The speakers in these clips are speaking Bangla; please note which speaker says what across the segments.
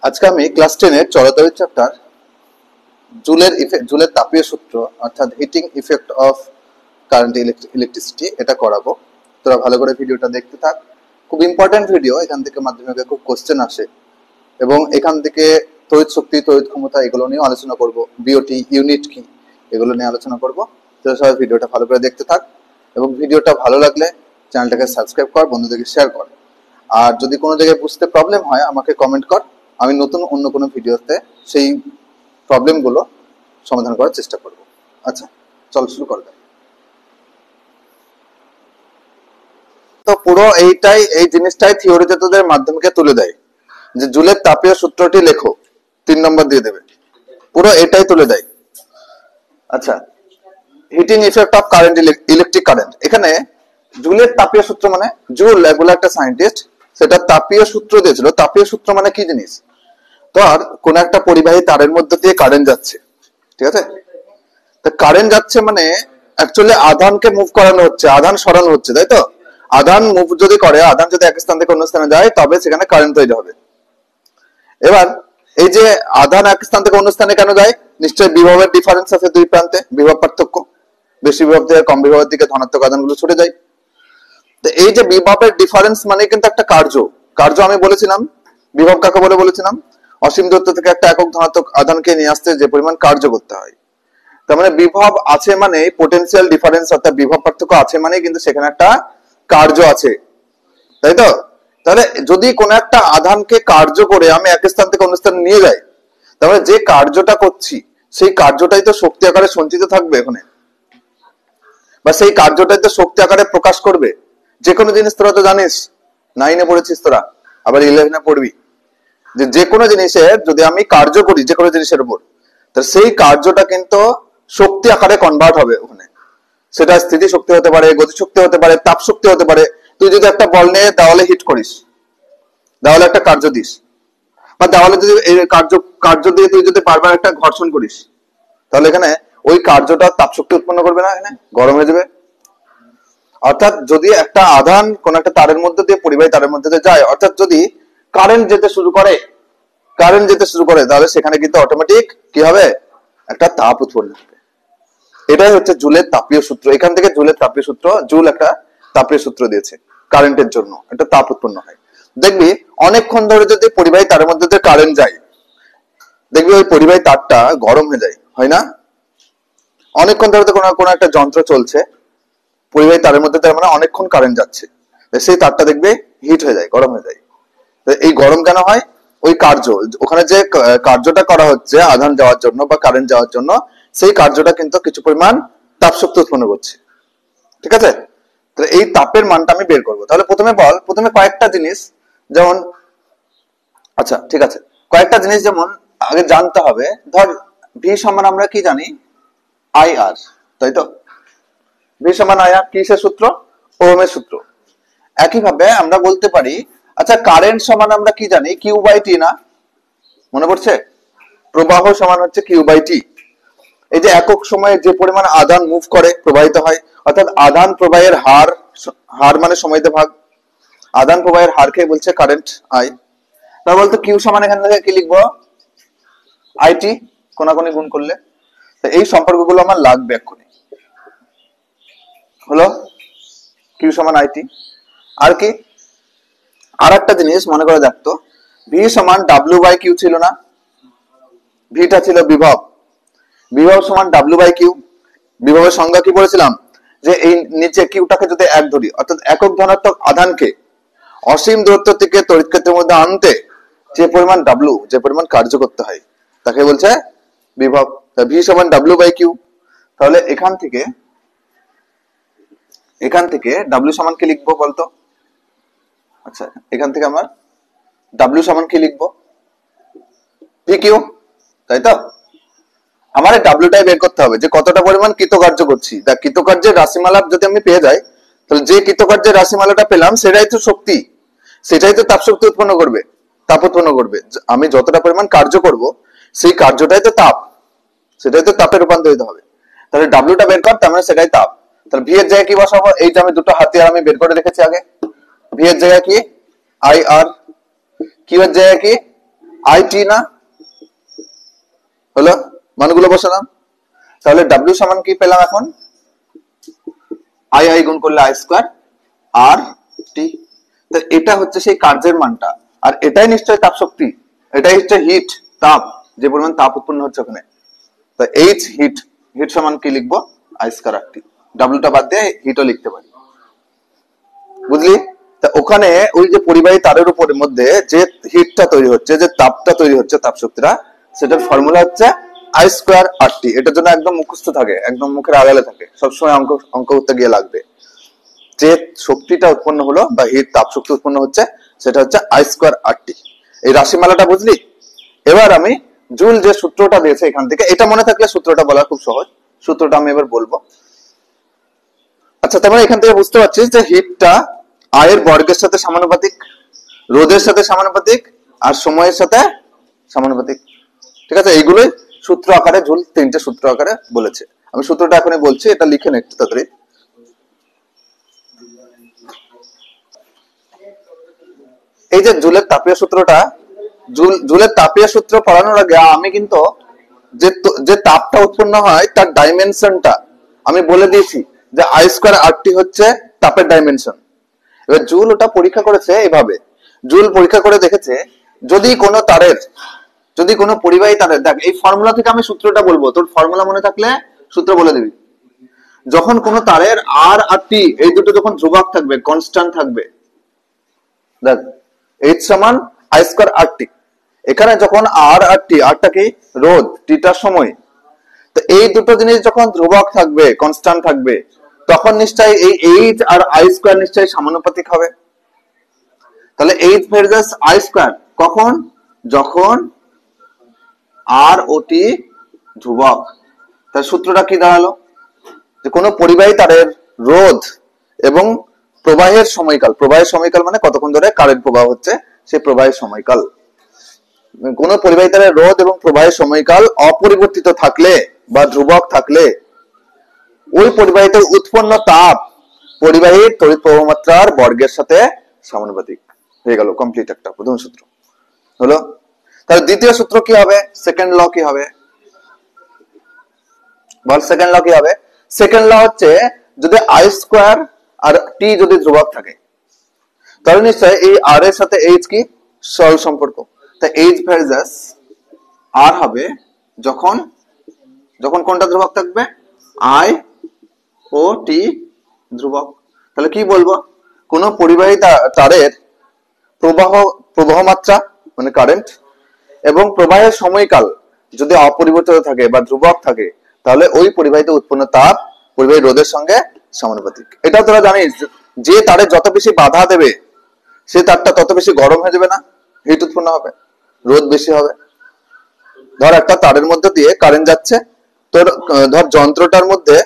Speaker 1: আজকে আমি ক্লাস 10 এর চলতরিৎ চ্যাপ্টার জুলের তাপীয় সূত্র অর্থাৎ heating effect of current electricity এটা করাবো। তোরা ভালো করে ভিডিওটা দেখতে থাক, খুব ইম্পর্টেন্ট ভিডিও। এখান থেকে মাধ্যমিকে খুব কোশ্চেন আসে এবং এখান থেকে তড়িৎ শক্তি, তড়িৎ ক্ষমতা এগুলো নিয়ে আলোচনা করব, বিওটি ইউনিট কি এগুলো নিয়ে আলোচনা করব। তোরা সবাই ভিডিওটা ভালো করে দেখতে থাক এবং ভিডিওটা ভালো লাগলে চ্যানেলটাকে সাবস্ক্রাইব কর, বন্ধুদেরকে শেয়ার কর। আর যদি কোনো জায়গায় বুঝতে প্রবলেম হয় আমাকে কমেন্ট কর, আমি নতুন অন্য কোনো ভিডিওতে সেই প্রবলেমগুলো সমাধান করার চেষ্টা করব। আচ্ছা চল শুরু করা যাক। তো পুরো এই জিনিসটাই থিওরিতে তোদের মাধ্যমিকে তুলে দেয় যে জুলের তাপীয় সূত্রটি লেখো, 3 নম্বর দিয়ে দেবে, পুরো এটাই তুলে দেয়। আচ্ছা, heating effect of current electric current, এখানে জুলের তাপীয় সূত্র মানে জুল এগুলো একটা সায়েন্টিস্ট, সেটা তাপীয় সূত্র দিয়েছিল। তাপীয় সূত্র মানে কি জিনিস? তো আর কোন একটা পরিবাহী তারের মধ্যে দিয়ে কারেন্ট যাচ্ছে, ঠিক আছে? তো কারেন্ট যাচ্ছে মানে অ্যাকচুয়ালি আধানকে মুভ করানো হচ্ছে, আধান সরানো হচ্ছে, তাই তো? আধান মুভ যদি করে, আধান যদি এক স্থান থেকে অন্য স্থানে যায় তবে সেখানে কারেন্ট তৈরি হবে। এবার এই যে আধান এক স্থান থেকে অন্য স্থানে কেন যায়? নিশ্চয়ই বিভবের ডিফারেন্স আছে, দুই প্রান্তে বিভব পার্থক্য, বেশি বিভব থেকে কম বিভবের দিকে ধনাত্মক আধানগুলো ছুটে যায়। তো এই যে বিভবের ডিফারেন্স মানে কিন্তু একটা কার্য আমি বলেছিলাম, বিভব কাকে বলে বলেছিলাম? অসীম দূরত্ব থেকে একটা একক ধনাত্মক আধানকে নিয়ে আসতে যে পরিমাণ কার্য করতে হয়। তার মানে বিভব আছে মানে পোটেনশিয়াল ডিফারেন্স অর্থাৎ বিভব পার্থক্য আছে মানে কিন্তু সেখানে একটা কার্য আছে, তাই তো? তাহলে যদি কোনো একটা আধানকে কার্য করে আমি এক স্থান থেকে অন্য স্থানে নিয়ে যাই, তাহলে যে কার্যটা করছি সেই কার্যটাই তো শক্তি আকারে সঞ্চিত থাকবে ওখানে, বা সেই কার্যটাই তো শক্তি আকারে প্রকাশ করবে। যে কোনো জিনিস তোরা তো জানিস, 9-এ পড়েছিস তোরা, আবার 11-এ পড়বি, যে কোনো জিনিসের যদি আমি কার্য করি যে কোনো জিনিসের উপর, তাহলে সেই কার্যটা কিন্তু শক্তি আকারে কনভার্ট হবে ওখানে। সেটা স্থিতি শক্তি হতে পারে, গতি শক্তি হতে পারে, তাপ শক্তি হতে পারে। তুই যদি একটা বল নিয়ে দেওয়ালে হিট করিস, দেওয়ালে একটা কার্য দিস, বা দেওয়ালে যদি এই কার্য দিয়ে তুই যদি বারবার একটা ঘর্ষণ করিস, তাহলে এখানে ওই কার্যটা তাপ শক্তি উৎপন্ন করবে না, এখানে গরম হয়ে যাবে। অর্থাৎ যদি একটা আধান কোন একটা তারের মধ্যে দিয়ে, পরিবাহী তারের মধ্যে দিয়ে যায়, অর্থাৎ যদি কারেন্ট যেতে শুরু করে তাহলে সেখানে কিন্তু অটোমেটিক কি হবে? একটা তাপ উৎপন্ন হবে। এটাই হচ্ছে জুলের তাপীয় সূত্র। এখান থেকে জুলের তাপীয় সূত্র, জুল একটা তাপীয় সূত্র দিয়েছে কারেন্টের জন্য, একটা তাপ উৎপন্ন হয়। দেখবি অনেকক্ষণ ধরে যদি পরিবাহী তারের মধ্যে দিয়ে কারেন্ট যায়, দেখবি ওই পরিবাহী তারটা গরম হয়ে যায়, হয় না? অনেকক্ষণ ধরে তো কোনো একটা যন্ত্র চলছে, পরিবাহী তারের মধ্যে তার মানে অনেকক্ষণ কারেন্ট যাচ্ছে, সেই তারটা দেখবে হিট হয়ে যায়, গরম হয়ে যায়। এই গরম কেন হয়? ওই কার্য, ওখানে যে কার্যটা করা হচ্ছে আধান যাওয়ার জন্য বা কারেন্ট যাওয়ার জন্য, সেই কার্যটা কিন্তু কিছু পরিমাণ তাপ শক্তি উৎপন্ন করছে, ঠিক আছে? তাহলে এই তাপের মানটা আমি বের করবো। তাহলে প্রথমে কয়েকটা জিনিস, যেমন আচ্ছা ঠিক আছে, কয়েকটা জিনিস যেমন আগে জানতে হবে। ধর ভি সমান আমরা কি জানি? আই আর, তাই তো? ভি সমান আই আর কিসের সূত্র? ওহমের সূত্র। একইভাবে আমরা বলতে পারি, আচ্ছা কারেন্ট সমান আমরা কি জানি? কিউ বাই টি, না? মনে পড়ছে? প্রবাহ সমান হচ্ছে কিউ বাই টি। এই যে একক সময়ে যে পরিমাণ আধান মুভ করে, প্রবাহিত হয়, অর্থাৎ আধান প্রবাহের হার মানে সময়তে ভাগ, আধান প্রবাহের হারকে বলছে কারেন্ট আই। তা বলতো কিউ সমান এখান থেকে কি লিখবো? আইটি, কোনাকুনি গুণ করলে। এই সম্পর্কগুলো আমার লাগবে এক্ষুনি। হলো কিউ সমান আইটি। আর কি? আর একটা জিনিস মনে করে দেখতো, ভি সমান ডাব্লিউ বাই কিউ ছিল না? ভিটা ছিল বিভব, বিভব সমান ডাব্লিউ বাই কিউ। বিভবের সংজ্ঞা কি পড়েছিলাম? যে এই নিচে কিউটাকে যদি এক ধরি, অর্থাৎ একক ধনাত্মক আধানকে অসীম দূরত্ব থেকে তড়িৎ ক্ষেত্রের মধ্যে আনতে যে পরিমাণ ডাব্লিউ, যে পরিমাণ কার্য করতে হয়, তাকে বলছে বিভব। ভি সমান ডাব্লিউ বাই কিউ। তাহলে এখান থেকে ডাব্লিউ সমান কি লিখবো বলতো? আচ্ছা এখান থেকে আমার ডাব্লিউ সমান কি লিখবো? ভি কিউ, তাই তো? আমার এই ডাব্লিউটাই বের করতে হবে যে কতটা পরিমাণ কৃতকার্য করছি। দেখ কৃতকার্যের রাশিমালা যদি আমি পেয়ে যাই, তাহলে যে কৃতকার্যের রাশিমালাটা পেলাম সেটাই তো শক্তি, সেটাই তো তাপ শক্তি উৎপন্ন করবে, তাপ উৎপন্ন করবে। আমি যতটা পরিমাণ কার্য করব সেই কার্যটাই তো তাপ, সেটাই তো তাপে রূপান্তরিত হবে। তাহলে ডাব্লিউটা বের কর, তার মানে সেটাই তাপ। তাহলে ভি এর জায়গায় কি বসাবো? এই যে আমি দুটো হাতিয়ার আমি বের করে রেখেছি আগে। ভি এর জায়গায় কি? I R. কিউ এর জায়গায় কি? আই টি না হলো, মানগুলো বসালাম, তাহলে ডাব্লিউ সমান কি পেলাম এখন, আই আই গুণ করলে আই স্কোয়ার আর টি। তো এটা হচ্ছে সেই কার্যের মানটা, আর এটাই নিশ্চয় তাপ শক্তি, এটাই হচ্ছে হিট, তাপ, যে পরিমাণ তাপ উৎপন্ন হচ্ছে ওখানে। তো এইচ হিট, হিট সমান কি লিখবো, আই স্কোয়ার আর টি, ডাব্লিউটা বাদ দিয়ে হিটও লিখতে পারি, বুঝলি? তা ওখানে ওই যে পরিবাহী তারের উপরের মধ্যে যে হিটটা তৈরি হচ্ছে, যে তাপটা তৈরি হচ্ছে, তাপ শক্তিটা, সেটার ফর্মুলা হচ্ছে আই স্কোয়ার আর টি। এটার জন্য একদম মুখস্থ থাকে, একদম মুখের আড়ালে থাকে, সবসময় অঙ্ক করতে গিয়ে লাগবে। যে শক্তিটা উৎপন্ন হলো বা হিট তাপ শক্তি উৎপন্ন হচ্ছে, সেটা হচ্ছে আই স্কোয়ার আর টি। এই রাশিমালাটা বুঝলি? এবার আমি জুল যে সূত্রটা দিয়েছে এখান থেকে, এটা মনে থাকলে সূত্রটা বলা খুব সহজ, সূত্রটা আমি এবার বলবো। আচ্ছা, তারপরে এখান থেকে বুঝতে পারছিস যে হিটটা আয়ের বর্গের সাথে সমানুপাতিক, রোধের সাথে সমানুপাতিক, আর সময়ের সাথে সমানুপাতিক। ঠিক আছে, এইগুলোই সূত্র আকারে জুল তিনটে সূত্র আকারে বলেছে। আমি সূত্রটা এখনই বলছি, এটা লিখে নে একটু তাড়াতাড়ি। এই যে জুলের তাপীয় সূত্রটা, জুলের তাপীয় সূত্র পড়ানোর আগে আমি কিন্তু যে তাপটা উৎপন্ন হয় তার ডাইমেনশনটা আমি বলে দিয়েছি, যে আই স্কোয়ার আর টি হচ্ছে তাপের ডাইমেনশন। এবার জুল ওটা পরীক্ষা করেছে এভাবে, জুল পরীক্ষা করে দেখেছে যদি কোনো তারের, যদি কোনো পরিবাহী তারের, দেখ এই ফর্মুলা থেকে আমি সূত্রটা বলবো, তোর ফর্মুলা মনে থাকলে সূত্র বলে দিবি। যখন কোনো তারের আর আর টি এই দুটো যখন ধ্রুবক থাকবে, কনস্ট্যান্ট থাকবে, দেখ এইচ সমান আই স্কোয়ার আর টি, এখানে যখন আর আর টি, আরটা কি রোধ, টিটার সময়, তো এই দুটো জিনিস যখন ধ্রুবক থাকবে, কনস্ট্যান্ট থাকবে, তখন নিশ্চয়ই এই এইচ আর আই স্কোয়ার নিশ্চয়ই সমানুপাতিক হবে। তাহলে এইচ ভার্সাস আই স্কোয়ার কখন, যখন আর ও টি ধ্রুবক। তার সূত্রটা কি দাঁড়ালো, যে কোনো পরিবাহী তারের রোধ এবং প্রবাহের সময়কাল, প্রবাহের সময়কাল মানে কতক্ষণ ধরে কারেন্ট প্রবাহ হচ্ছে, সেই প্রবাহের সময়কাল, কোন পরিবাহী তারের রোধ এবং প্রবাহের সময়কাল অপরিবর্তিত থাকলে বা ধ্রুবক থাকলে ওই পরিবাহীতে উৎপন্ন তাপ পরিবাহীর তড়িৎ প্রবাহ মাত্রার বর্গের সাথে সমানুপাতিক। হয়ে গেল, কমপ্লিট একটা প্রথম সূত্র হলো। তাহলে দ্বিতীয় সূত্র কি হবে, সেকেন্ড ল কি হবে বল? সেকেন্ড ল কি হবে? সেকেন্ড ল হচ্ছে যদি আই স্কোয়ার আর টি যদি ধ্রুবক থাকে, তাহলে নিশ্চয় এই আর এর সাথে এইচ কি সরল সম্পর্ক, তাই এইচ ভার্সাস আর হবে যখন, যখন কোনটা ধ্রুবক থাকবে, আই ও টি ধ্রুবক। তাহলে কি বলবো, কোন পরিবাহী তারের প্রবাহ মাত্রা মানে কারেন্ট এবং প্রবাহের সময়কাল যদি অপরিবর্তিত থাকে বা ধ্রুবক থাকে, তাহলে ওই পরিবাহীতে উৎপন্ন তাপ পরিবাহী রোধের সঙ্গে সমানুপাতিক। এটা তোরা জানিস, যে তারে যত বেশি বাধা দেবে সে তারটা তত বেশি গরম হয়ে যাবে না, হিট উৎপন্ন হবে, রোধ বেশি হবে। ধর একটা তারের মধ্যে দিয়ে কারেন্ট যাচ্ছে, তোর ধর যন্ত্রটার মধ্যে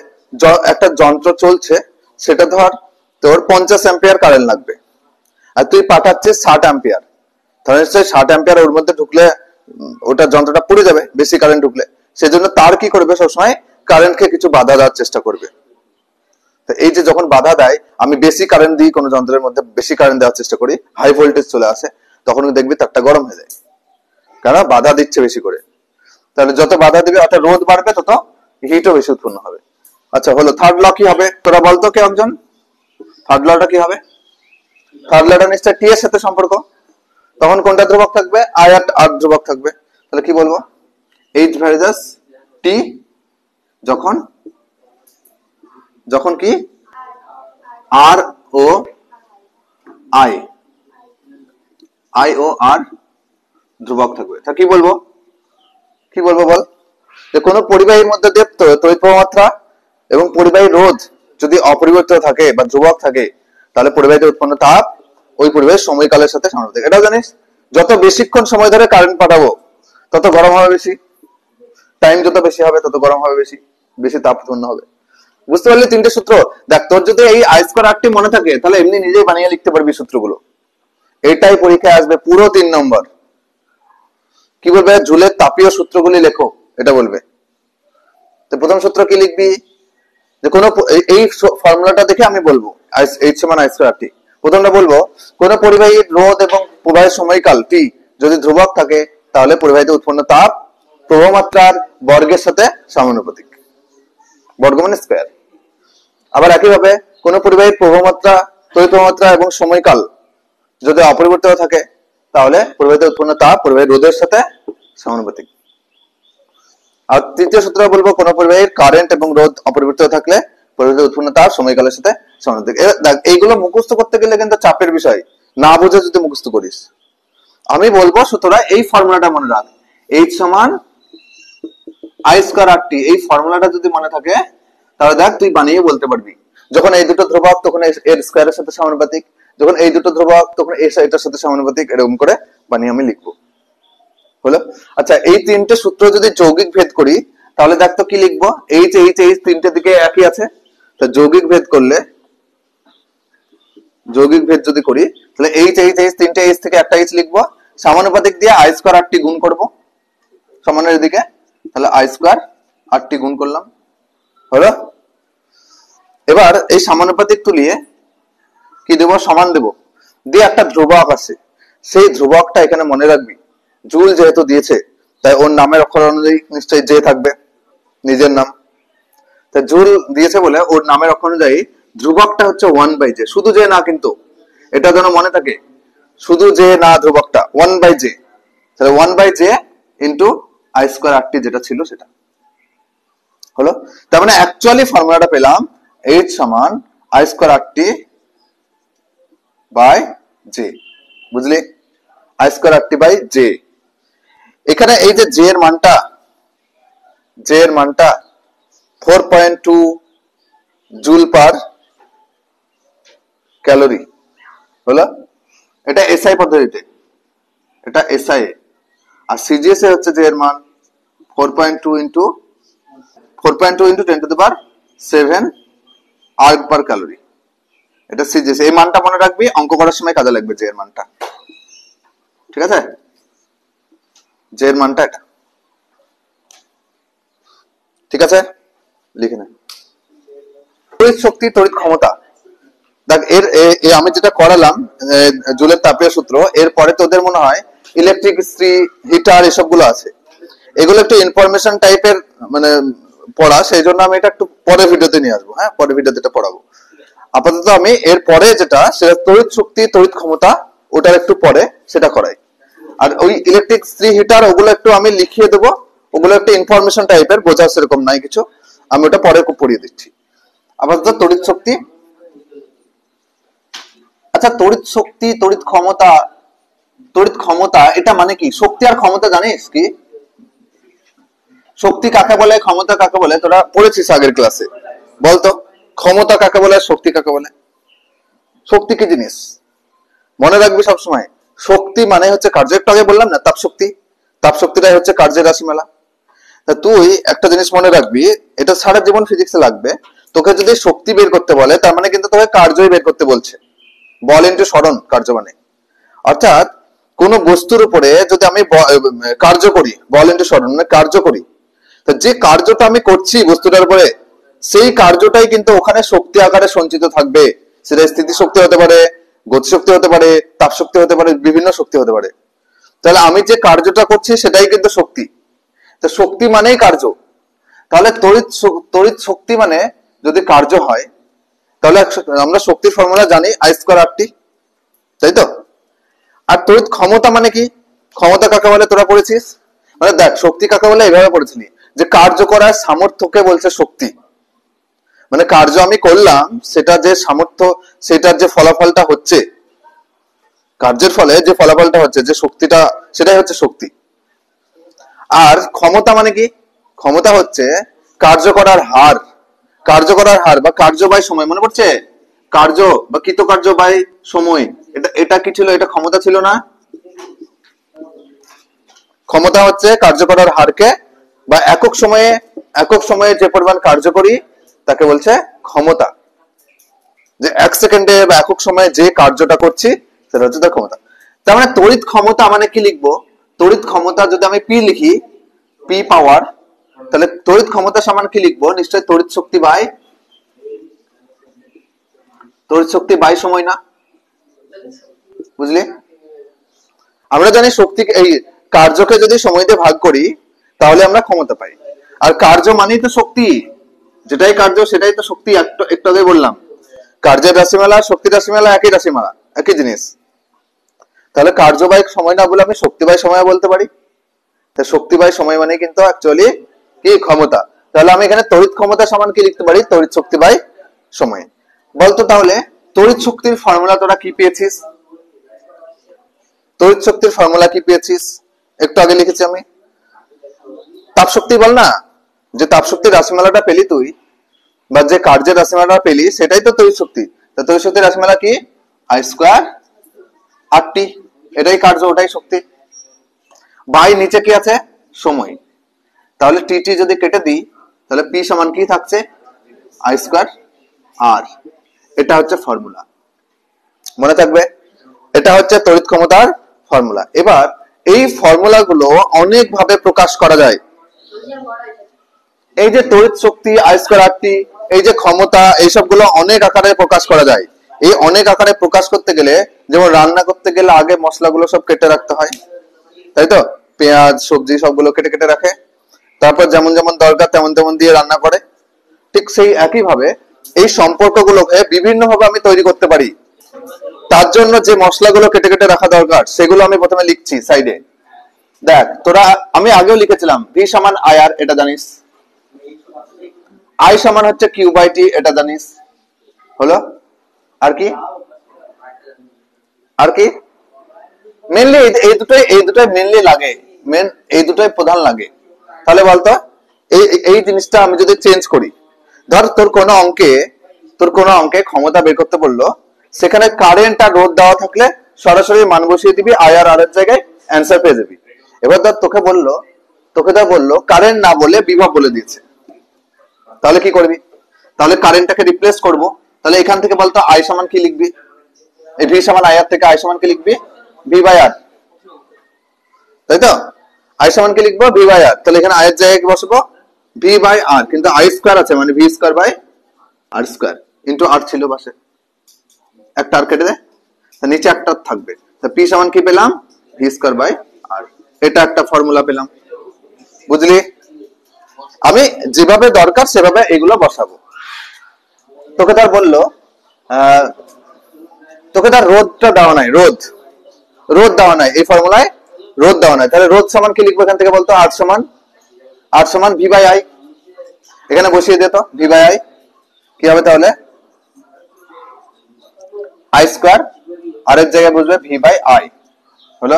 Speaker 1: একটা যন্ত্র চলছে, সেটা ধর তোর 50 অ্যাম্পিয়ার কারেন্ট লাগবে, আর তুই পাঠাচ্ছিস 60 অ্যাম্পিয়ার, তাহলে সেই 60 অ্যাম্পিয়ার ওর মধ্যে ঢুকলে ওটা যন্ত্রটা পুড়ে যাবে বেশি কারেন্ট ঢুকলে। সেজন্য তার কি করবে, সবসময় কারেন্টকে কিছু বাধা দেওয়ার চেষ্টা করবে। তো এই যে যখন বাধা দেয়, আমি বেশি কারেন্ট দিই কোনো যন্ত্রের মধ্যে, বেশি কারেন্ট দেওয়ার চেষ্টা করি, হাই ভোল্টেজ চলে আসে, তখন দেখবি তারটা গরম হয়ে যায়, কারণ বাধা দিচ্ছে বেশি করে। তাহলে যত বাধা দিবে অর্থাৎ রোধ বাড়বে, তত হিটও বেশি উৎপন্ন হবে। আচ্ছা হলো, থার্ড ল কি হবে তোরা বলতো কে একজন? থার্ড লটা কি হবে? থার্ড লটা নিশ্চয় টি এর সাথে সম্পর্ক, তখন কোনটা ধ্রুবক থাকবে, আই আর আর ধ্রুবক থাকবে। তাহলে কি বলবো, এইচ ভার্সাস টি যখন, যখন কি আর ও আই, আই ও আর ধ্রুবক থাকবে। তা কি বলবো, কি বলবো বল, যে কোনো পরিবাহীর মধ্যে দিয়ে তড়িৎ প্রবাহ মাত্রা এবং পরিবাহী রোধ যদি অপরিবর্তিত থাকে বা ধ্রুবক থাকে, তাহলে পরিবাহীতে উৎপন্ন তাপ ওই পরিবাহীর সময়কালের সাথে সমানুপাতিক। এটাও জানিস, যত বেশিক্ষণ সময় ধরে কারেন্ট পাঠাবো তত গরম হবে বেশি, টাইম যত বেশি হবে তত গরম হবে বেশি, বেশি তাপ উৎপন্ন হবে। বুঝতে পারলি তিনটে সূত্র? দেখ তোর যদি এই আই স্কোয়ার আর টি মনে থাকে, তাহলে এমনি নিজেই বানিয়ে লিখতে পারবি সূত্রগুলো। এটাই পরীক্ষায় আসবে পুরো 3 নম্বর। কি বলবে, জুলের তাপীয় সূত্রগুলি লেখো, এটা বলবে। তো প্রথম সূত্র কি লিখবি, যে কোন এই ফর্মুলাটা দেখে আমি বলবো এইচ সমান আই স্কয়ার টি। প্রথমটা বলবো, কোন পরিবাহীর রোধ এবং প্রবাহের সময়কাল টি যদি ধ্রুবক থাকে, তাহলে পরিবাহিত উৎপন্ন তাপ প্রবাহ মাত্রার বর্গের সাথে সমানুপাতিক। বর্গ মানে স্কয়ার। আবার একইভাবে কোন পরিবাহীর প্রবাহ মাত্রা, তড়িৎ প্রবাহ মাত্রা এবং সময়কাল যদি অপরিবর্তিত থাকে তাহলে পরিবাহিত উৎপন্ন তাপ পরিবাহীর রোধের সাথে সমানুপাতিক। আর তৃতীয় সূত্র বলবো, কোন পরিবাহীর কারেন্ট এবং রোধ অপরিবর্তিত থাকলে পরিবাহিত উৎপন্ন তাপ সময়কালের সাথে সমানুপাতিক। এইগুলো মুখস্থ করতে গেলে কিন্তু চাপের বিষয়, না বুঝে যদি মুখস্থ করিস। আমি বলবো সুতরাং এই ফর্মুলাটা মনে রাখ, H সমান I স্কয়ার RT। এই ফর্মুলাটা যদি মনে থাকে তাহলে দেখ তুই বানিয়ে বলতে পারবি, যখন এই দুটো ধ্রুবক তখন এর স্কয়ারের সাথে সমানুপাতিক, যখন এই দুটো ধ্রুবক তখন এটার সাথে সমানুপাতিক, এরকম করে বানিয়ে আমি লিখবো। হলো? আচ্ছা, এই তিনটে সূত্র যদি যৌগিক ভেদ করি তাহলে দেখ তো কি লিখবো। H H H তিনটে দিকে একই আছে, তা যৌগিক ভেদ করলে, যৌগিক ভেদ যদি করি তাহলে H H H তিনটে H থেকে একটা H লিখবো, সমানুপাতিক দিয়ে I স্কয়ার RT গুণ করব সমানের দিকে, তাহলে I স্কয়ার RT গুণ করলাম। হলো? এবার এই সমানুপাতিক তুলিয়ে কি দেব, সমান দেব, দিয়ে একটা ধ্রুবক আছে, সেই ধ্রুবকটা এখানে মনে রাখবি। জুল যেহেতু দিয়েছে তাই ওর নামের অক্ষর অনুযায়ী নিশ্চয়ই জে থাকবে, নিজের নাম, তাই জুল দিয়েছে বলে ওর নামের অক্ষর অনুযায়ী ধ্রুবকটা হচ্ছে 1/j। শুধু জে না, কিন্তু এটা যেন মনে থাকে, শুধু জে না, ধ্রুবকটা 1/j। তাহলে 1/j into I square RT যেটা ছিল সেটা হলো। তার মানে অ্যাকচুয়ালি ফর্মুলাটা পেলাম H সমান I square RT by J. বুঝলি? I square RT by J. এখানে এই যে জে এর মানটা 4.2 জুল পার ক্যালোরি হলো। এটা এসআই পদ্ধতিতে, এটা এসআই। আর সিজিএস এ হচ্ছে জে এর মান 4.2 into 10 to the power 7 erg per calorie. এটা সিজিএস। এই মানটা মনে রাখবি, অঙ্ক করার সময় কাজে লাগবে জে এর মানটা। ঠিক আছে? জে এর মানটা এটা। ঠিক আছে, লিখে নে। তড়িৎ শক্তি, তড়িৎ ক্ষমতা। দেখ এর আমি যেটা করালাম জুলের তাপীয় সূত্র, এর পরে তোদের মনে হয় ইলেকট্রিক ইস্ত্রি, হিটার এসবগুলো আছে, এগুলো একটু ইনফরমেশন টাইপের মানে পড়া, সেই জন্য আমি এটা একটু পরে ভিডিওতে নিয়ে আসবো। হ্যাঁ, পরে ভিডিওতে এটা পড়াবো। আপাতত আমি এর পরে যেটা, সেটা তড়িৎ শক্তি, তড়িৎ ক্ষমতা, ওটার একটু পরে সেটা করাই। আর ওই ইলেকট্রিক ইস্ত্রি, হিটার ওগুলো একটু আমি লিখিয়ে দেবো, ওগুলো একটু ইনফরমেশন টাইপের, বোঝা সেরকম নাই কিছু, আমি ওটা পরে পড়িয়ে দিচ্ছি। আপাতত তড়িৎ শক্তি। আচ্ছা, তড়িৎ শক্তি, তড়িৎ ক্ষমতা, তড়িৎ ক্ষমতা এটা মানে কি? শক্তি আর ক্ষমতা জানিস কি? শক্তি কাকে বলে, ক্ষমতা কাকে বলে, তোরা পড়েছিস আগের ক্লাসে। বলতো ক্ষমতা কাকে বলে, শক্তি কাকে বলে? শক্তি কি জিনিস মনে রাখবি সবসময়। শক্তি মানে হচ্ছে কার্য। একটু আগে বললাম না তাপ শক্তি, তাপ শক্তিটাই হচ্ছে কার্যের রাশিমালা। তা তুই একটা জিনিস মনে রাখবি, এটা সারা জীবন ফিজিক্সে লাগবে। তোকে যদি শক্তি বের করতে বলে তার মানে কিন্তু তোকে কার্যই বের করতে বলছে। বল ইন্টু সরণ কার্য মানে, অর্থাৎ কোন বস্তুর উপরে যদি আমি কার্য করি, বল ইন্টু সরণ মানে কার্য করি, তো যে কার্যটা আমি করছি বস্তুটার উপরে, সেই কার্যটাই কিন্তু ওখানে শক্তি আকারে সঞ্চিত থাকবে। সেটা স্থিতি শক্তি হতে পারে, গতি শক্তি হতে পারে, তাপ শক্তি হতে পারে, বিভিন্ন শক্তি হতে পারে। তাহলে আমি যে কার্যটা করছি সেটাই কিন্তু শক্তি। তো শক্তি মানেই কার্য। তাহলে তড়িৎ শক্তি মানে যদি কার্য হয়, তাহলে আমরা শক্তির ফর্মুলা জানি I স্কয়ার RT, তাই তো? আর তড়িৎ ক্ষমতা মানে কি? ক্ষমতা কাকে বলে তোরা পড়েছিস? মানে দেখ, শক্তি কাকে বলে এভাবে পড়েছিলি যে কার্য করার সামর্থ্যকে বলছে শক্তি। মানে কার্য আমি করলাম, সেটা যে সামর্থ্য, সেটার যে ফলাফলটা হচ্ছে, কার্যের ফলে যে ফলাফলটা হচ্ছে, যে শক্তিটা, সেটাই হচ্ছে শক্তি। আর ক্ষমতা মানে কি? ক্ষমতা হচ্ছে কার্য করার হার, কার্য করার হার বা কার্য বাই সময়। মনে পড়ছে? কার্য বা কৃতকার্য বাই সময়, এটা কি ছিল? এটা ক্ষমতা ছিল না? ক্ষমতা হচ্ছে কার্য করার হারকে বা একক সময়ে যে পরিমাণ কার্য করি তাকে বলছে ক্ষমতা। যে 1 সেকেন্ডে বা একক সময়ে যে কার্যটা করছি সেটা হচ্ছে তার ক্ষমতা। তার মানে তড়িৎ ক্ষমতা মানে কি লিখবো? তড়িৎ ক্ষমতা যদি আমি পি লিখি, পি পাওয়ার, তাহলে তড়িৎ ক্ষমতা সমান কি লিখবো? নিশ্চয় তড়িৎ শক্তি বাই সময় না? বুঝলি? আমরা জানি শক্তি, এই কার্যকে যদি সময় দিয়ে ভাগ করি তাহলে আমরা ক্ষমতা পাই। আর কার্য মানেই তো শক্তি, যেটাই কার্য সেটাই তো শক্তি। একটু আগে বললাম কার্যের রাশিমালা শক্তির রাশিমালা একই রাশিমালা, একই জিনিস। তাহলে কার্য বাই সময় না বলে আমি শক্তি বাই সময় বলতে পারি। শক্তি বাই সময় মানে কিন্তু অ্যাকচুয়ালি কি ক্ষমতা। তাহলে আমি এখানে তড়িৎ ক্ষমতা সমান কি লিখতে পারি, তড়িৎ শক্তি বাই সময়। বলতো তাহলে তড়িৎ শক্তির ফর্মুলা তোরা কি পেয়েছিস? তড়িৎ শক্তির ফর্মুলা কি পেয়েছিস? একটু আগে লিখেছি আমি, তাপ শক্তি। বল না, যে তাপ শক্তির রাশিমালাটা পেলি তুই বা যে কার্যের রাশিমালাটা পেলি সেটাই তো তড়িৎ শক্তি। তড়িৎ শক্তির রাশিমালা কি? আই স্কোয়ার আর টি, এটাই কার্য ওটাই শক্তি। বাই নিচে কি আছে? সময়। তাহলে টি টি যদি কেটে দিই তাহলে পি সমান কি থাকছে? আই স্কোয়ার আর। এটা হচ্ছে ফর্মুলা, মনে থাকবে। এটা হচ্ছে তড়িৎ ক্ষমতার ফর্মুলা। এবার এই ফর্মুলা গুলো অনেক ভাবে প্রকাশ করা যায়। এই যে তড়িৎ শক্তি আই স্কোয়ার আর টি, এই যে ক্ষমতা, এইসব গুলো অনেক আকারে প্রকাশ করা যায়। এই অনেক আকারে প্রকাশ করতে গেলে, যেমন রান্না করতে গেলে আগে মশলাগুলো সব কেটে রাখতে হয়, তাই তো? পেঁয়াজ সবজি সবগুলো কেটে কেটে রাখে, তারপর যেমন যেমন দরকার তেমন তেমন দিয়ে রান্না করে। ঠিক সেই একই ভাবে এই সম্পর্কগুলোকে বিভিন্ন ভাবে আমি তৈরি করতে পারি। তার জন্য যে মশলাগুলো কেটে কেটে রাখা দরকার সেগুলো আমি প্রথমে লিখছি সাইডে। দেখ তোরা, আমি আগেও লিখেছিলাম ভি সমান আই আর, এটা জানিস। আই সমান হচ্ছে কিউ বাই টি, এটা জানিস। হলো? আর কি আর কি মেনলি এই দুটোই মেনলি লাগে, এই দুটোই প্রধান লাগে। তাহলে বলতো এই জিনিসটা আমি যদি চেঞ্জ করি, ধর তোর কোনো অঙ্কে ক্ষমতা বের করতে বললো, সেখানে কারেন্ট আর রোধ দেওয়া থাকলে সরাসরি মান বসিয়ে দিবি, আই আর এর জায়গায় অ্যান্সার পেয়ে যাবি। এবার ধর তোকে বললো কারেন্ট না বলে বিভব বলে দিয়েছে, তাহলে কি করবি? তাহলে কারেন্টটাকে রিপ্লেস করব। তাহলে এখান থেকে বলতো আই সমান কি লিখবি? এই ভি সমান আই আর থেকে আই সমান কি লিখবি? ভি বাই আর, তাই তো? আই সমান কি লিখবো? ভি বাই আর। তাহলে এখানে আই এর জায়গায় কি বসবো? ভি বাই আর, কিন্তু আই স্কোয়ার আছে মানে V square by R square into R ছিল পাশে, একটা আর কেটে দে, নিচে একটা থাকবে। পি সমান কি পেলাম? ভি স্কোয়ার বাই আর। এটা একটা ফর্মুলা পেলাম, বুঝলি? আমি যেভাবে দরকার সেভাবে এগুলো বসাবো। তোকে তার বললো তোকে তার রোধটা দেওয়া নাই, রোধ দেওয়া নাই এই ফর্মুলায়, রোধ দেওয়া নাই। তাহলে রোধ সমান কি লিখবো এখান থেকে বলতো? আর সমান ভি বাই আই। এখানে বসিয়ে দে তো ভি বাই আই কি হবে তাহলে? আই স্কোয়ার আর এর জায়গায় বসবে ভি বাই আই। হলো?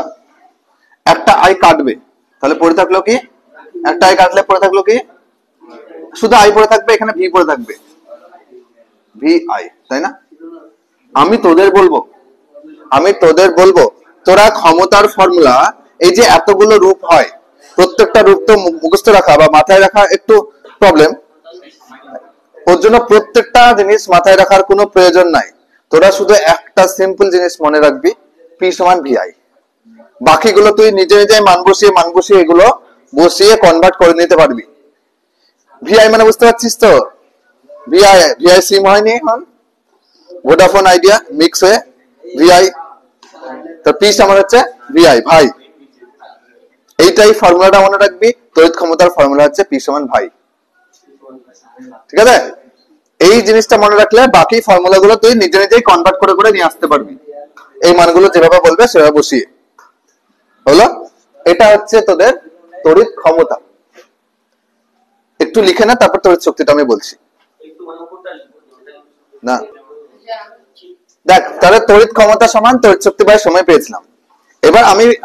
Speaker 1: একটা আই কাটবে, তাহলে পড়ে থাকলো কি? একটা আই কাটলে পড়ে থাকলো কি? শুধু আই পড়ে থাকবে, এখানে ভি পড়ে থাকবে, ভি আই, তাই না? আমি তোদের বলবো তোরা ক্ষমতার ফর্মুলা, এই যে এতগুলো রূপ হয়, প্রত্যেকটা রূপ তো মুখস্থ রাখা বা মাথায় রাখা একটু প্রবলেম, ওর জন্য প্রত্যেকটা জিনিস মাথায় রাখার কোনো প্রয়োজন নাই। তোরা শুধু একটা সিম্পল জিনিস মনে রাখবি, পি সমান ভি আই। বাকিগুলো তুই নিজে নিজে মান বসিয়ে এগুলো বসিয়ে কনভার্ট করে নিতে পারবি। ভি আই মানে বুঝতে পারছিস তো? ভি আই সিম হয়নি এখন, ভোডাফোন আইডিয়া মিক্স হয়ে ভি আই, তো পি সমান হচ্ছে ভি আই ভাই। এইটাই ফর্মুলাটা মনে রাখবি, তড়িৎ ক্ষমতার ফর্মুলা হচ্ছে পি সমান ভাই। ঠিক আছে? এই জিনিসটা মনে রাখলে বাকি ফর্মুলা গুলো তুই নিজে নিজেই কনভার্ট করে করে নিয়ে আসতে পারবি, এই মানগুলো যেভাবে বলবে সেভাবে বসিয়ে। হলো? এটা হচ্ছে তোদের তড়িৎ ক্ষমতা। একটু লিখে না, তারপর তড়িৎ শক্তিটা আমি বলছি না। দেখ তাহলে তড়িৎ ক্ষমতা সমান তড়িৎ শক্তি বাই সময় পেয়েছিলাম। এবার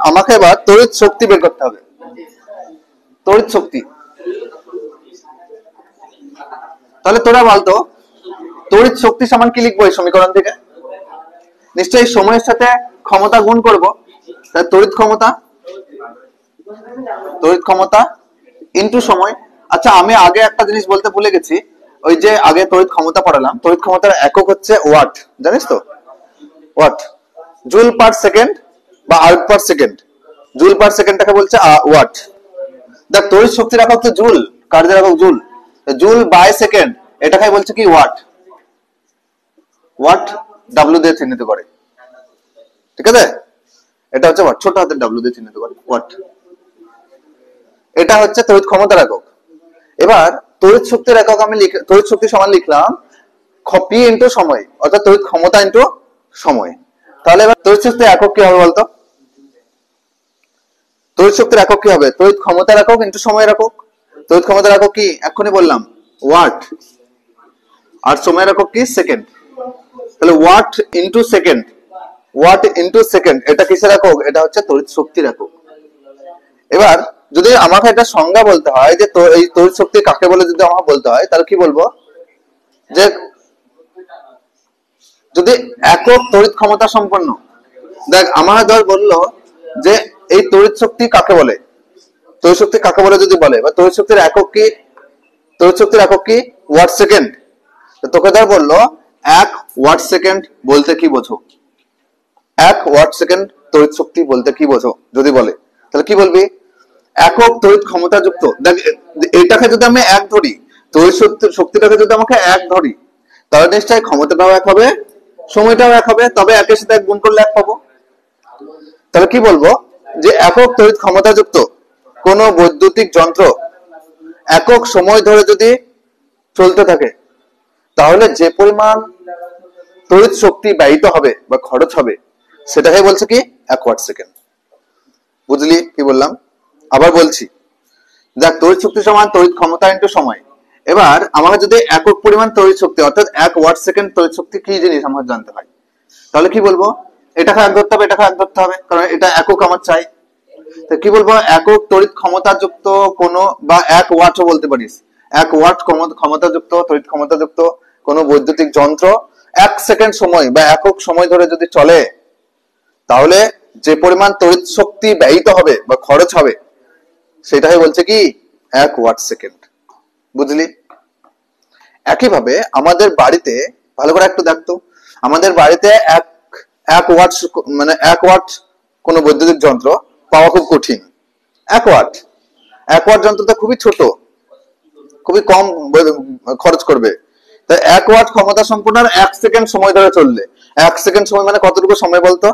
Speaker 1: আমাকে এবার তড়িৎ শক্তি বের করতে হবে। তড়িৎ শক্তি, তাহলে তোরা বলতো তড়িৎ শক্তি সমান কি লিখবো এই সমীকরণ থেকে? নিশ্চয়ই সময়ের সাথে ক্ষমতা গুণ করবো, তাহলে তড়িৎ ক্ষমতা ইন্টু সময়। আচ্ছা আমি আগে একটা জিনিস বলতে ভুলে গেছি, ওই যে আগে তড়িৎ ক্ষমতা পড়ালাম, তড়িৎ ক্ষমতার একক হচ্ছে ওয়াট, জানিস তো? ওয়াট, জুল পার সেকেন্ড বা erg per second. Joule per সেকেন্ডটাকে বলছে ওয়াট। দেখ তড়িৎ শক্তির একক তো জুল, কার্যের একক জুল, জুল বাই সেকেন্ড এটাকে বলছে কি ওয়াট। ওয়াট ডাব্লিউ দিয়ে চিহ্নিত করে, ঠিক আছে? এটা হচ্ছে ওয়াট, ছোট হাতের ডাব্লিউ দিয়ে চিহ্নিত করে ওয়াট। এটা হচ্ছে তড়িৎ ক্ষমতার একক। এবার তড়িৎ শক্তির একক আমি তড়িৎ শক্তি সমান লিখলাম পি ইন্টু সময়, অর্থাৎ তড়িৎ ক্ষমতা ইন্টু সময়। তাহলে এবার তড়িৎ শক্তির একক কি হবে বলতো? তড়িৎ শক্তির একক কি হবে? তড়িৎ ক্ষমতার একক ইন্টু সময়ের একক। তড়িৎ ক্ষমতার একক কি এক্ষুনি বললাম, ওয়াট, আর সময়ের একক কি সেকেন্ড। তাহলে watt into second, watt into second, এটা কিসের একক? এটা হচ্ছে তড়িৎ শক্তির একক। এবার যদি আমাকে একটা সংজ্ঞা বলতে হয় যে এই তড়িৎ শক্তি কাকে বলে, যদি আমাকে বলতে হয় তাহলে কি বলবো? যে যদি একক তড়িৎ ক্ষমতা সম্পন্ন, দেখ আমার ধর বললো যে এই তড়িৎ শক্তি কাকে বলে, তড়িৎ শক্তি কাকে বলে যদি বলে, বা তড়িৎ শক্তির একক কি, তড়িৎ শক্তির একক কি ওয়াট সেকেন্ড। তোকে ধর বললো 1 ওয়াট সেকেন্ড বলতে কি বোঝো, 1 ওয়াট সেকেন্ড তড়িৎ শক্তি বলতে কি বোঝো যদি বলে, তাহলে কি বলবি? একক তড়িৎ ক্ষমতা যুক্ত। দেখ এটাকে যদি আমি এক ধরি, তড়িৎ শক্তিটাকে যদি আমাকে এক ধরি, তাহলে নিশ্চয়ই ক্ষমতাটাও এক হবে, সময়টাও এক হবে, তবে একের সাথে এক গুণ করলে এক পাবো। তাহলে কি বলবো? যে একক তড়িৎ ক্ষমতা যুক্ত কোন বৈদ্যুতিক যন্ত্র একক সময় ধরে যদি চলতে থাকে, তাহলে যে পরিমাণ তড়িৎ শক্তি ব্যয়িত হবে বা খরচ হবে, সেটাকে বলছে কি 1 ওয়াট সেকেন্ড। বুঝলি কি বললাম? আবার বলছি, দেখ তড়িৎ শক্তি সমান তড়িৎ ক্ষমতা ইন্টু সময়। এবার আমাকে যদি একক পরিমাণ তড়িৎ শক্তি অর্থাৎ 1 ওয়াট সেকেন্ড তড়িৎ শক্তি কি জিনিস আমাকে জানতে হয়, তাহলে কি বলবো? এটাকে এক ধরতে হবে, এটাকে এক ধরতে হবে, কারণ এটা একক আমার চাই। তো কি বলবো? একক তড়িৎ ক্ষমতা যুক্ত কোন, বা 1 ওয়াটও বলতে পারিস, 1 ওয়াট ক্ষমতা যুক্ত তড়িৎ ক্ষমতা যুক্ত কোন বৈদ্যুতিক যন্ত্র 1 সেকেন্ড সময় বা একক সময় ধরে যদি চলে, তাহলে যে পরিমাণ তড়িৎ শক্তি ব্যয়িত হবে বা খরচ হবে, সেটাই বলছে কি 1 ওয়াট সেকেন্ড। বুঝলি? একইভাবে আমাদের বাড়িতে ভালো করে একটু দেখতো, আমাদের বাড়িতে এক ওয়াট মানে 1 ওয়াট কোন বৈদ্যুতিক যন্ত্র পাওয়া খুব কঠিন। 1 ওয়াট যন্ত্রটা খুবই ছোট, খুবই কম খরচ করবে। তাই 1 ওয়াট ক্ষমতা সম্পন্ন 1 সেকেন্ড সময় ধরে চললে, 1 সেকেন্ড সময় মানে কতটুকু সময় বলতো?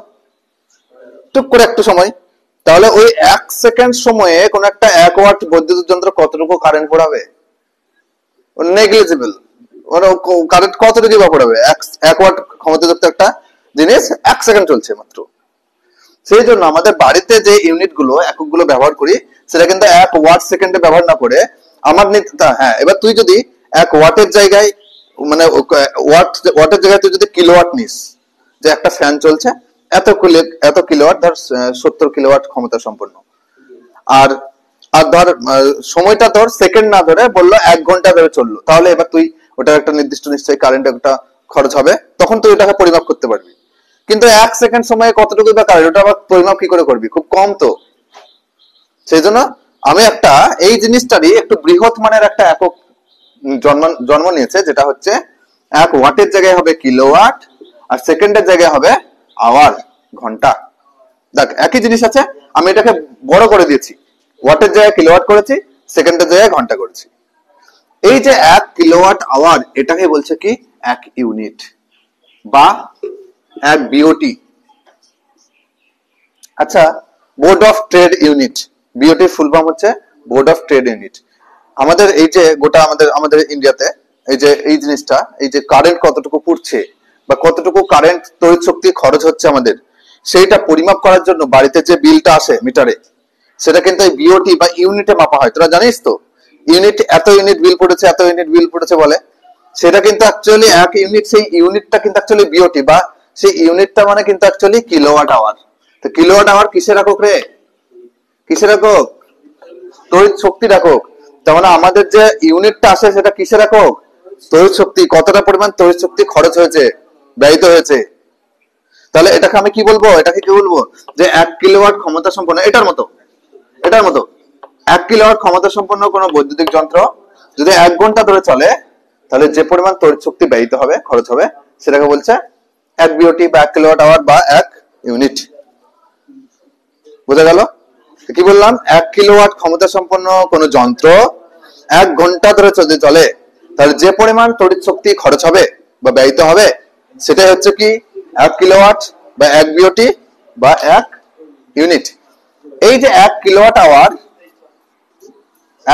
Speaker 1: টুক করে একটু সময়। তাহলে ওই 1 সেকেন্ড সময়ে কোন একটা 1 ওয়াট বৈদ্যুতিক যন্ত্র কতটুকু কারেন্ট পড়াবে? নেগলিজিবল, মানে কারেন্ট কতটুকু বা পড়াবে? 1 ওয়াট ক্ষমতাযুক্ত একটা জিনিস 1 সেকেন্ড চলছে মাত্র। সেই জন্য আমাদের বাড়িতে যে ইউনিট গুলো এককগুলো ব্যবহার করি, সেটা কিন্তু 1 ওয়াট সেকেন্ডে ব্যবহার না করে আমার হ্যাঁ, এবার তুই যদি 1 ওয়াটের জায়গায়, মানে ওয়াটের জায়গায় তুই যদি কিলোওয়াট নিস, যে একটা ফ্যান চলছে এত কিলোওয়াট, ধর 70 কিলোওয়াট ক্ষমতা সম্পন্ন, আর ধর সময়টা ধর সেকেন্ড না ধরে বললো 1 ঘন্টা ধরে চললো, তাহলে এবার তুই ওটার একটা নির্দিষ্ট নিশ্চয়ই কারেন্ট একটা খরচ হবে, তখন তুই এটাকে পরিমাপ করতে পারবি। কিন্তু 1 সেকেন্ড সময়ে কতটুকু বা কারেন্ট, ওটা আবার পরিমাপ কি করে করবি? খুব কম তো। সেই জন্য আমি একটা এই জিনিসটারই একটু বৃহৎ মানের একটা একক জন্ম নিয়েছে, যেটা হচ্ছে 1 ওয়াটের জায়গায় হবে কিলোওয়াট, আর সেকেন্ডের জায়গায় হবে আওয়ার, ঘন্টা। দেখ একই জিনিস আছে, আমি এটাকে বড় করে দিয়েছি, ওয়াটের জায়গায় কিলোওয়াট করেছি, সেকেন্ডের জায়গায় ঘন্টা করেছি। এই যে 1 কিলোওয়াট আওয়ার, এটাকে বলছে কি 1 ইউনিট বা 1 বিওটি। আচ্ছা, বোর্ড অফ ট্রেড ইউনিট, বিওটির ফুল ফর্ম হচ্ছে বোর্ড অফ ট্রেড ইউনিট। আমাদের এই যে গোটা আমাদের ইন্ডিয়াতে এই জিনিসটা, এই যে কারেন্ট কতটুকু পড়ছে বা কতটুকু কারেন্ট তড়িৎ শক্তি খরচ হচ্ছে আমাদের, সেইটা পরিমাপ করার জন্য বাড়িতে যে বিলটা আসে মিটারে, সেটা কিন্তু এই বিওটি বা ইউনিটে মাপা হয়। তোরা জানিস তো, ইউনিট এত ইউনিট বিল পড়েছে, এত ইউনিট বিল পড়েছে বলে, সেটা কিন্তু অ্যাকচুয়ালি 1 ইউনিট, সেই ইউনিটটা কিন্তু অ্যাকচুয়ালি বিওটি, বা সেই ইউনিটটা মানে কিন্তু অ্যাকচুয়ালি কিলোওয়াট আওয়ার। তো কিলোওয়াট আওয়ার কিসের একক রে? কিসের একক? তড়িৎ শক্তির একক। তার মানে আমাদের যে ইউনিটটা আসে সেটা কিসের একক? তড়িৎ শক্তি। কতটা পরিমাণ তড়িৎ শক্তি খরচ হয়েছে, ব্যয়িত হয়েছে। তাহলে এটাকে আমি কি বলবো? এটাকে কি বলবো? যে 1 কিলোওয়াট ক্ষমতা সম্পন্ন, এটার মতো 1 কিলোওয়াট ক্ষমতা সম্পন্ন কোন বৈদ্যুতিক যন্ত্র যদি 1 ঘন্টা ধরে চলে, তাহলে যে পরিমাণ তড়িৎ শক্তি ব্যয়িত হবে, খরচ হবে, সেটাকে বলছে 1 বিওটি বা 1 কিলোওয়াট আওয়ার বা 1 ইউনিট। বোঝা গেল? কি বললাম? 1 কিলোওয়াট ক্ষমতা সম্পন্ন কোন যন্ত্র 1 ঘন্টা ধরে যদি চলে, তাহলে যে পরিমাণ তড়িৎ শক্তি খরচ হবে বা ব্যয়িত হবে, সেটাই হচ্ছে কি 1 কিলোওয়াট বা 1 বিওটি বা 1 ইউনিট। এই যে 1 কিলোওয়াট আওয়ার,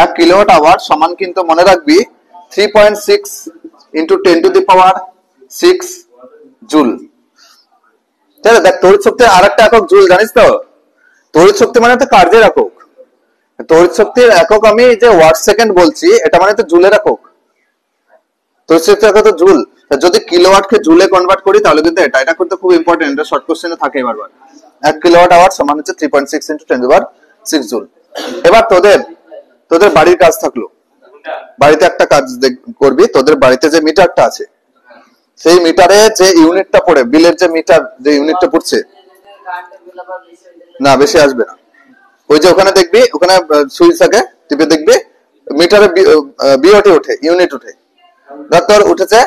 Speaker 1: 1 কিলোওয়াট আওয়ার সমান কিন্তু মনে রাখবি 3.6 into 10 to the power 6 joule. তাই না? দেখ তড়িৎ শক্তির আরেকটা একক জুল, জানিস তো? তড়িৎ শক্তি মানে তো কার্যের একক, তড়িৎ শক্তির একক আমি যে ওয়াট সেকেন্ড বলছি এটা মানে তো জুলের একক, তড়িৎ শক্তির একক তো জুল। যদি কিলোওয়াটকে জুলে কনভার্ট করি তাহলে কিন্তু এটা করতে খুব ইম্পর্টেন্ট, এটা শর্ট কোশ্চেনে থাকে বারবার। 1 কিলোওয়াট আওয়ার সমান হচ্ছে 3.6 into 10 to the power 6 joule. এবার তোদের বাড়ির কাজ থাকলো, বাড়িতে একটা কাজ করবি, তোদের বাড়িতে যে মিটারটা আছে সেই মিটারে যে ইউনিটটা পড়ে, বিলের যে মিটার যে ইউনিটটা পড়ছে, না বেশি আসবে না, ওই যে ওখানে দেখবি ওখানে সুইচ থাকে, টিপে দেখবি মিটারে বিওটি ওঠে, ইউনিট ওঠে। তোর উঠেছে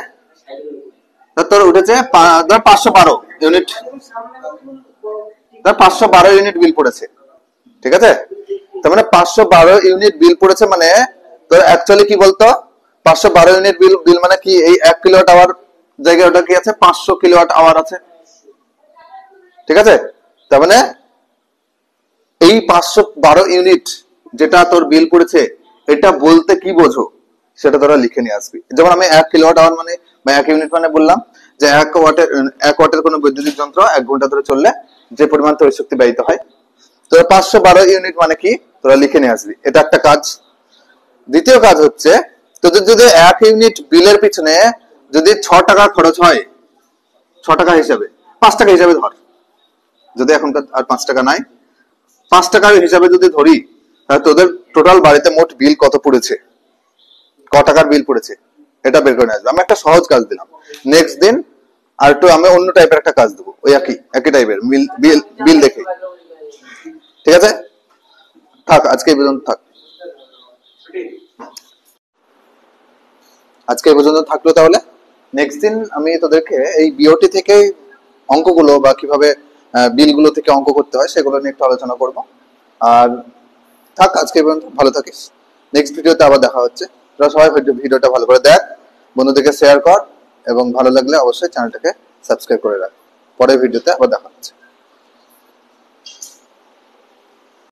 Speaker 1: 512 ইউনিট, 512 ইউনিট বিল পড়েছে, ঠিক আছে? তার মানে 512 ইউনিট বিল পড়েছে, মানে তোর অ্যাকচুয়ালি কি বলতো 512 ইউনিট বিল মানে কি, এই 1 কিলোওয়াট আওয়ার জায়গায় ওটা কি আছে 500 কিলোওয়াট আওয়ার আছে, ঠিক আছে? তার মানে এই 512 ইউনিট যেটা তোর বিল পড়েছে এটা বলতে কি বোঝো সেটা তোরা লিখে নিয়ে আসবি। যেমন আমি 1 কিলোওয়াট আওয়ার মানে বা 1 ইউনিট মানে বললাম যে 1 ওয়াটের কোনো বৈদ্যুতিক যন্ত্র 1 ঘন্টা ধরে চললে যে পরিমাণ তড়িৎ শক্তি ব্যয়িত হয়, তো 512 ইউনিট মানে কি তোরা লিখে নিয়ে আসবি, এটা একটা কাজ। দ্বিতীয় কাজ হচ্ছে তোদের যদি 1 ইউনিট বিলের পিছনে যদি 6 টাকা খরচ হয়, 6 টাকা হিসাবে 5 টাকা হিসাবে ধর, যদি এখনকার আর 5 টাকা নাই, 5 টাকার হিসাবে যদি ধরি তাহলে তোদের টোটাল বাড়িতে মোট বিল কত পড়েছে, ক টাকার বিল পড়েছে এটা বের করে নিয়ে আসবে। আমি একটা সহজ কাজ দিলাম, নেক্সট দিন আর একটু আমি অন্য টাইপের একটা কাজ দেবো, ওই একই টাইপের বিল দেখে, ঠিক আছে? থাক আজকে এই পর্যন্ত থাক, আজকে এই পর্যন্ত থাকলো। তাহলে নেক্সট দিন আমি তোদেরকে এই বিওটি থেকে অঙ্কগুলো বা কিভাবে বিলগুলো থেকে অঙ্ক করতে হয় সেগুলো নিয়ে একটু আলোচনা করব। আর থাক আজকে এই পর্যন্ত, ভালো থাকিস, নেক্সট ভিডিওতে আবার দেখা হচ্ছে। তোরা সবাই ভিডিওটা ভালো করে দেখ, বন্ধুদেরকে শেয়ার কর এবং ভালো লাগলে অবশ্যই চ্যানেলটাকে সাবস্ক্রাইব করে রাখ। পরের ভিডিওতে আবার দেখা হচ্ছে।